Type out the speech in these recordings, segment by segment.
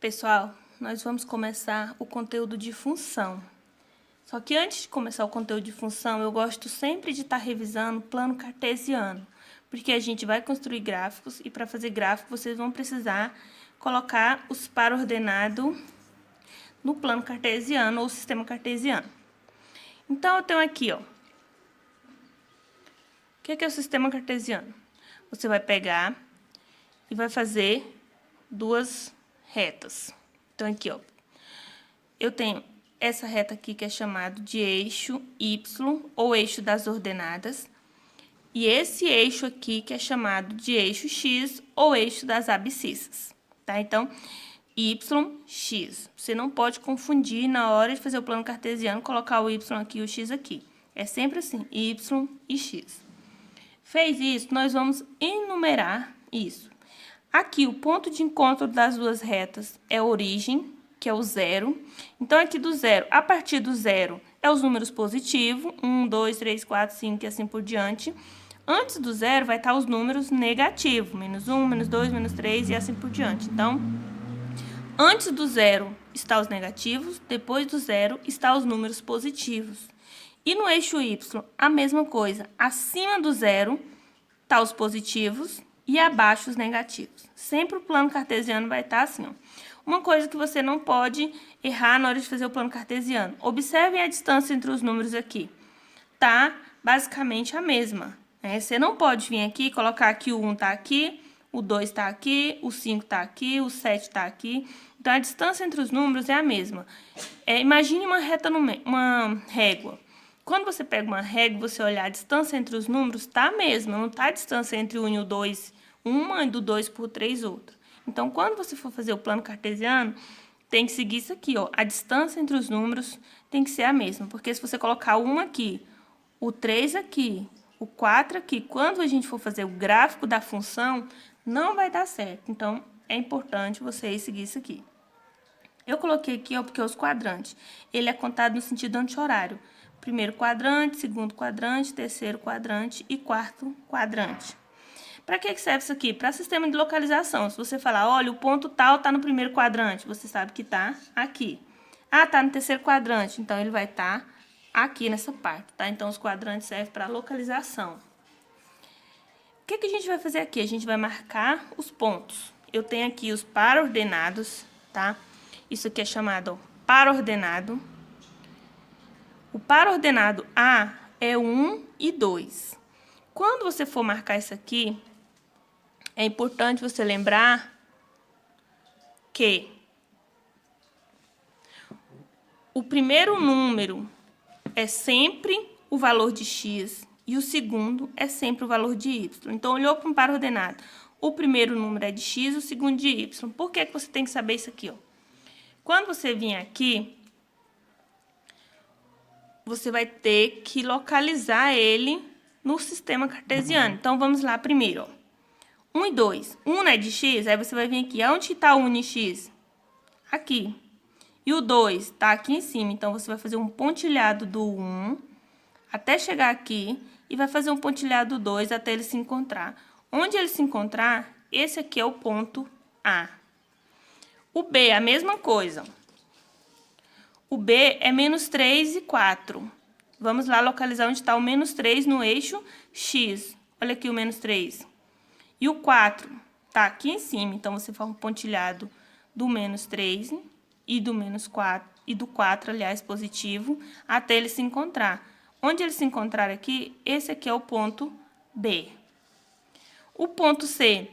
Pessoal, nós vamos começar o conteúdo de função. Só que antes de começar o conteúdo de função, eu gosto sempre de estar revisando o plano cartesiano, porque a gente vai construir gráficos e para fazer gráfico vocês vão precisar colocar os par ordenado no plano cartesiano ou sistema cartesiano. Então, eu tenho aqui, ó. O que é o sistema cartesiano? Você vai pegar e vai fazer duas retas. Então, aqui, ó, eu tenho essa reta aqui que é chamado de eixo Y, ou eixo das ordenadas, e esse eixo aqui que é chamado de eixo X, ou eixo das abscissas, tá? Então, Y, X. Você não pode confundir na hora de fazer o plano cartesiano, colocar o Y aqui e o X aqui. É sempre assim, Y e X. Fez isso, nós vamos enumerar isso. Aqui, o ponto de encontro das duas retas é a origem, que é o zero. Então, aqui do zero, a partir do zero, é os números positivos, 1, 2, 3, 4, 5 e assim por diante. Antes do zero, vai estar os números negativos, menos 1, menos 2, menos 3 e assim por diante. Então, antes do zero está os negativos, depois do zero está os números positivos. E no eixo Y, a mesma coisa. Acima do zero está os positivos e abaixo os negativos. Sempre o plano cartesiano vai estar assim, ó. Uma coisa que você não pode errar na hora de fazer o plano cartesiano. Observem a distância entre os números aqui. Tá basicamente a mesma, né? Você não pode vir aqui e colocar que o 1 tá aqui, o 2 tá aqui, o 5 tá aqui, o 7 tá aqui. Então, a distância entre os números é a mesma. Imagine uma reta, uma régua. Quando você pega uma régua, você olhar a distância entre os números, tá a mesma. Não tá a distância entre o 1 e o 2, uma e do 2 por 3, outra. Então, quando você for fazer o plano cartesiano, tem que seguir isso aqui, ó. A distância entre os números tem que ser a mesma. Porque se você colocar o 1 aqui, o 3 aqui, o 4 aqui, quando a gente for fazer o gráfico da função, não vai dar certo. Então, é importante vocês seguir isso aqui. Eu coloquei aqui, ó, porque os quadrantes, ele é contado no sentido anti-horário. Primeiro quadrante, segundo quadrante, terceiro quadrante e quarto quadrante. Para que serve isso aqui? Para sistema de localização. Se você falar, olha, o ponto tal está no primeiro quadrante, você sabe que está aqui. Ah, está no terceiro quadrante, então ele vai estar aqui nessa parte, tá? Então, os quadrantes servem para localização. O que a gente vai fazer aqui? A gente vai marcar os pontos. Eu tenho aqui os par ordenados, tá? Isso aqui é chamado, ó, par ordenado. O par ordenado A é 1 e 2. Quando você for marcar isso aqui, é importante você lembrar que o primeiro número é sempre o valor de x e o segundo é sempre o valor de y. Então, olhou para um par ordenado. O primeiro número é de x, o segundo de y. Por que você tem que saber isso aqui, ó? Quando você vir aqui, você vai ter que localizar ele no sistema cartesiano. Então, vamos lá primeiro, ó. 1 e 2. 1 não é de x, aí você vai vir aqui. Onde está o 1 e x? Aqui. E o 2 está aqui em cima. Então, você vai fazer um pontilhado do 1 até chegar aqui e vai fazer um pontilhado do 2 até ele se encontrar. Onde ele se encontrar, esse aqui é o ponto A. O B é a mesma coisa. O B é menos 3 e 4. Vamos lá localizar onde está o menos 3 no eixo X. Olha aqui o menos 3. E o 4 está aqui em cima. Então, você faz um pontilhado do menos 3 e do menos 4, e do 4, aliás, positivo, até ele se encontrar. Onde ele se encontrar aqui, esse aqui é o ponto B. O ponto C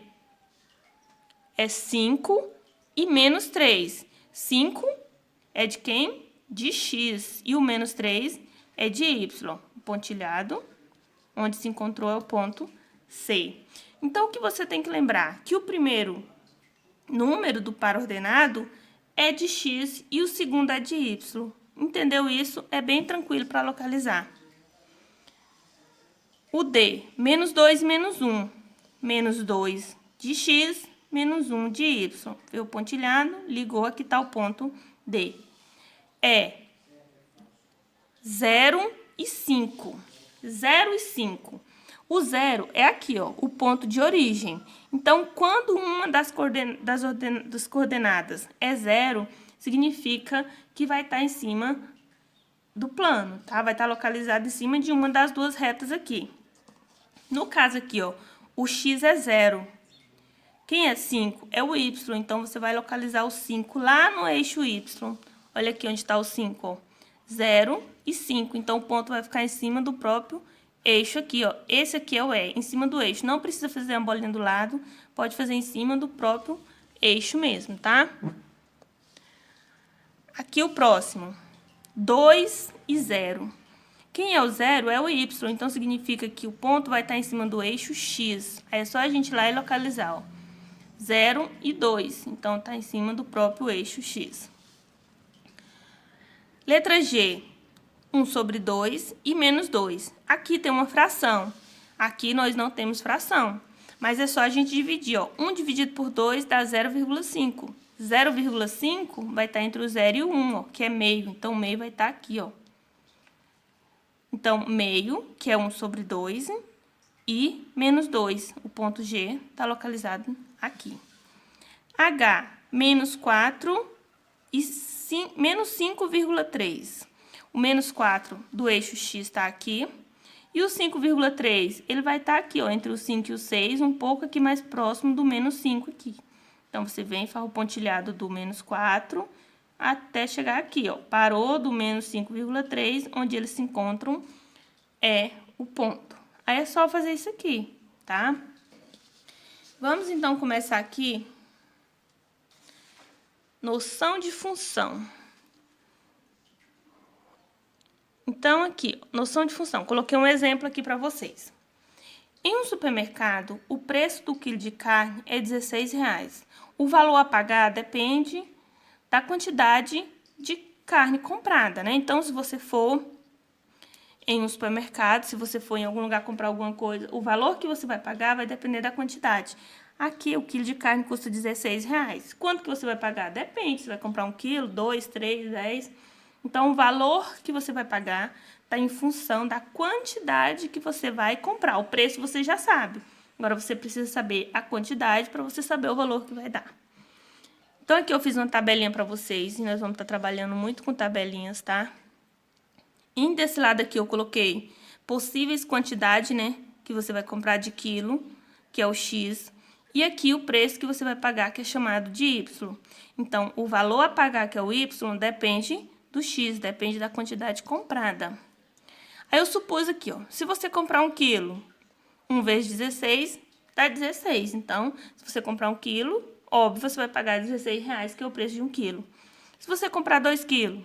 é 5 e menos 3. 5 é de quem? De x. E o menos 3 é de y. O pontilhado, onde se encontrou, é o ponto C. Então, o que você tem que lembrar? Que o primeiro número do par ordenado é de x e o segundo é de y. Entendeu isso? É bem tranquilo para localizar. O D, menos 2 e menos 1. Menos 2 de x, menos 1 de y. Viu o pontilhado? Ligou, aqui está o ponto D. É 0 e 5. 0 e 5. O zero é aqui, ó, o ponto de origem. Então, quando uma das coordenadas é zero, significa que vai estar em cima do plano, tá? Vai estar localizado em cima de uma das duas retas aqui. No caso aqui, ó, o x é zero. Quem é 5? É o y. Então, você vai localizar o 5 lá no eixo y. Olha aqui onde está o 5, ó. 0 e 5. Então, o ponto vai ficar em cima do próprio eixo aqui, ó. Esse aqui é o E, em cima do eixo. Não precisa fazer uma bolinha do lado, pode fazer em cima do próprio eixo mesmo, tá? Aqui o próximo. 2 e 0. Quem é o 0 é o y, então significa que o ponto vai estar em cima do eixo x. Aí é só a gente ir lá e localizar, ó. 0 e 2, então está em cima do próprio eixo x. Letra G, 1 sobre 2 e menos 2. Aqui tem uma fração. Aqui nós não temos fração, mas é só a gente dividir, ó. 1 dividido por 2 dá 0,5. 0,5 vai estar entre o 0 e o 1, ó, que é meio. Então, o meio vai estar aqui, ó. Então, meio, que é 1 sobre 2, e menos 2. O ponto G está localizado aqui. H, menos 4 e menos 5,3. O menos 4 do eixo x está aqui. E o 5,3, ele vai estar aqui, ó, entre o 5 e o 6, um pouco aqui mais próximo do menos 5 aqui. Então, você vem e faz o pontilhado do menos 4 até chegar aqui, ó. Parou do menos 5,3, onde eles se encontram é o ponto. Aí é só fazer isso aqui, tá? Vamos, então, começar aqui. Noção de função. Então, aqui, noção de função. Coloquei um exemplo aqui para vocês. Em um supermercado, o preço do quilo de carne é R$16. O valor a pagar depende da quantidade de carne comprada, né? Então, se você for em um supermercado, se você for em algum lugar comprar alguma coisa, o valor que você vai pagar vai depender da quantidade. Aqui, o quilo de carne custa R$16. Quanto que você vai pagar? Depende, você vai comprar 1 quilo, 2, 3, 10. Então, o valor que você vai pagar está em função da quantidade que você vai comprar. O preço você já sabe. Agora, você precisa saber a quantidade para você saber o valor que vai dar. Então, aqui eu fiz uma tabelinha para vocês e nós vamos estar trabalhando muito com tabelinhas, tá? E desse lado aqui eu coloquei possíveis quantidades, né, que você vai comprar de quilo, que é o X. E aqui o preço que você vai pagar, que é chamado de Y. Então, o valor a pagar, que é o Y, depende do X, depende da quantidade comprada. Aí eu supus aqui, ó, se você comprar 1 quilo, 1 vezes 16, dá 16. Então, se você comprar 1 quilo, óbvio, você vai pagar R$16, que é o preço de 1 quilo. Se você comprar 2 quilos,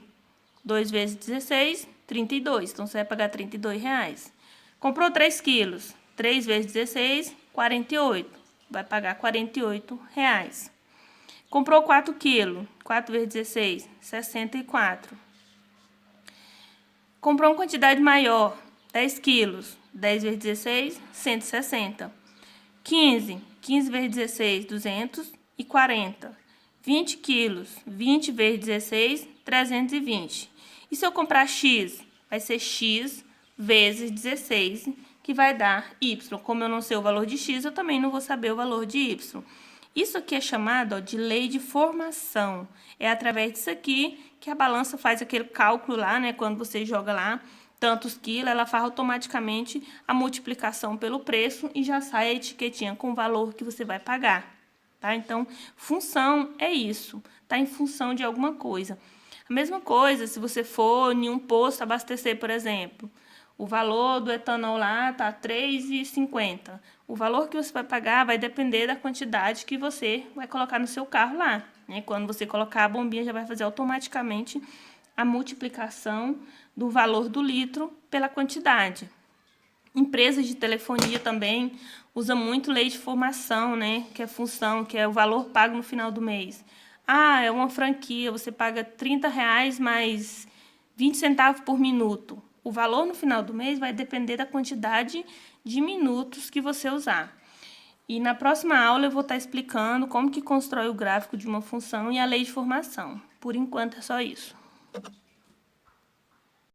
2 vezes 16, 32. Então, você vai pagar R$32. Comprou 3 quilos, 3 vezes 16, 48. Vai pagar R$48. Comprou 4 quilos, 4 vezes 16, 64. Comprou uma quantidade maior, 10 quilos, 10 vezes 16, 160. 15 vezes 16, 240. 20 quilos, 20 vezes 16, 320. E se eu comprar X, vai ser X vezes 16, que vai dar Y. Como eu não sei o valor de X, eu também não vou saber o valor de Y. Isso aqui é chamado, ó, de lei de formação. É através disso aqui que a balança faz aquele cálculo lá, né? Quando você joga lá tantos quilos, ela faz automaticamente a multiplicação pelo preço e já sai a etiquetinha com o valor que você vai pagar, tá? Então, função é isso, tá em função de alguma coisa. A mesma coisa, se você for em um posto abastecer, por exemplo, o valor do etanol lá tá R$3,50. O valor que você vai pagar vai depender da quantidade que você vai colocar no seu carro lá, né? Quando você colocar a bombinha, já vai fazer automaticamente a multiplicação do valor do litro pela quantidade. Empresas de telefonia também usam muito lei de formação, né? Que é função, que é o valor pago no final do mês. Ah, é uma franquia, você paga R$30 mais 20 centavos por minuto. O valor no final do mês vai depender da quantidade de minutos que você usar. E na próxima aula eu vou estar explicando como que constrói o gráfico de uma função e a lei de formação. Por enquanto é só isso.